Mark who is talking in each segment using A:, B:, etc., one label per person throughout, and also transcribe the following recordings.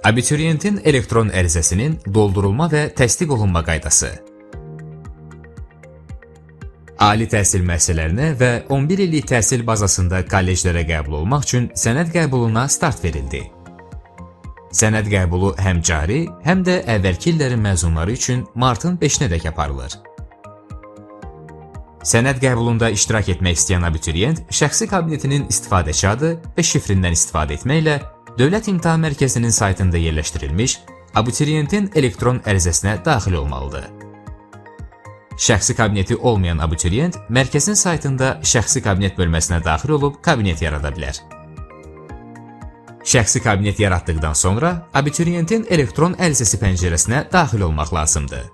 A: Abituriyentin elektron ərizəsinin doldurulma və təsdiq olunma qaydası. Ali təhsil müəssisələrinə və 11 illik təhsil bazasında kolleclərə qəbul olmaq üçün sənəd qəbuluna start verildi. Sənəd qəbulu həm cari, həm də əvvəlki illərin məzunları üçün martın 5-nədək aparılır. Sənəd qəbulunda iştirak etmək istəyən abituriyent şəxsi kabinetinin istifadəçi adı və şifrindən istifadə etməklə Dövlət İmtahan Mərkəzinin saytında yerləşdirilmiş abituriyentin elektron ərizəsinə daxil olmalıdır. Şəxsi kabineti olmayan abituriyent mərkəzin saytında şəxsi kabinet bölməsinə daxil olub kabinet yarada bilər. Şəxsi kabinet yaratdıqdan sonra abituriyentin elektron ərizəsi pəncərəsinə daxil olmaq lazımdır.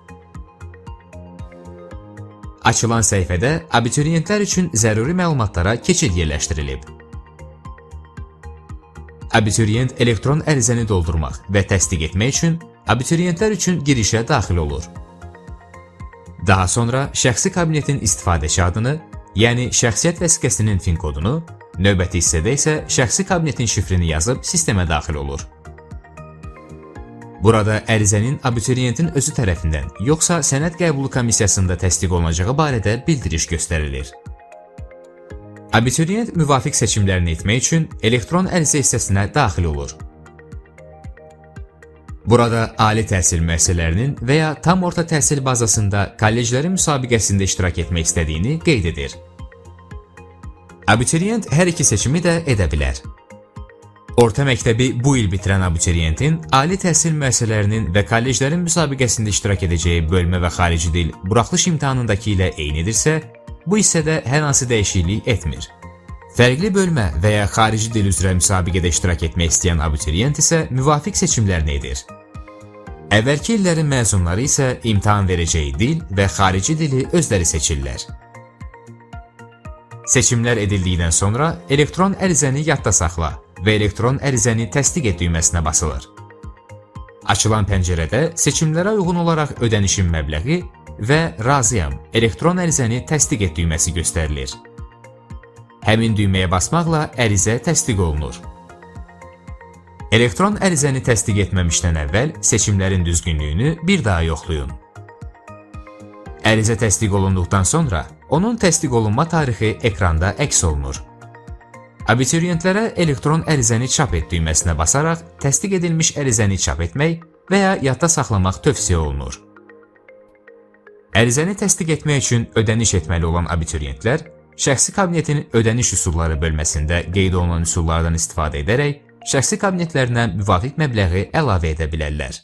A: Açılan səhifədə abituriyentlər üçün zəruri məlumatlara keçid yerləşdirilib. Abituriyent elektron ərizəni doldurmaq və təsdiq etmək üçün abituriyentlər üçün girişə daxil olur. Daha sonra şəxsi kabinetin istifadəçi adını, yəni şəxsiyyət vəsiqəsinin fin kodunu, növbəti hissədə isə şəxsi kabinetin şifrini yazıb sistemə daxil olur. Burada ərizənin abituriyentin özü tərəfindən yoxsa sənəd qəbulu komissiyasında təsdiq olunacağı barədə bildiriş göstərilir. Abituriyent müvafiq seçimlərini etmək üçün elektron ərizə hissəsinə daxil olur. Burada ali təhsil müəssisələrinin və ya tam orta təhsil bazasında kolleclərin müsabiqəsində iştirak etmək istədiyini qeyd edir. Abituriyent hər iki seçimi də edə bilər. Orta məktəbi bu il bitirən abituriyentin ali təhsil müəssisələrinin və kolleclərin müsabiqəsində iştirak edəcəyi bölmə və xarici dil buraxılış imtahanındakı ilə eynidirsə, bu hissədə hər hansı dəyişiklik etmir. Fərqli bölmə və ya xarici dil üzrə müsabiqədə iştirak etmək istəyən abituriyent isə müvafiq seçimlərini edir. Əvvəlki illərin məzunları isə imtahan verəcəyi dil və xarici dili özləri seçirlər. Seçimlər edildikdən sonra elektron ərizəni yadda saxla və elektron ərizəni təsdiq et düyməsinə basılır. Açılan pəncərədə seçimlərə uyğun olaraq ödənişin məbləği və razıyam, elektron ərizəni təsdiq et düyməsi göstərilir. Həmin düyməyə basmaqla ərizə təsdiq olunur. Elektron ərizəni təsdiq etməmişdən əvvəl seçimlərin düzgünlüyünü bir daha yoxlayın. Ərizə təsdiq olunduqdan sonra onun təsdiq olunma tarixi ekranda əks olunur. Abituriyentlərə elektron ərizəni çap et düyməsinə basaraq təsdiq edilmiş ərizəni çap etmək və ya yadda saxlamaq tövsiyə olunur. Ərizəni təsdiq etmək üçün ödəniş etməli olan abituriyentlər şəxsi kabinetin ödəniş üsulları bölməsində qeyd olunan üsullardan istifadə edərək şəxsi kabinetlərinə müvafiq məbləği əlavə edə bilərlər.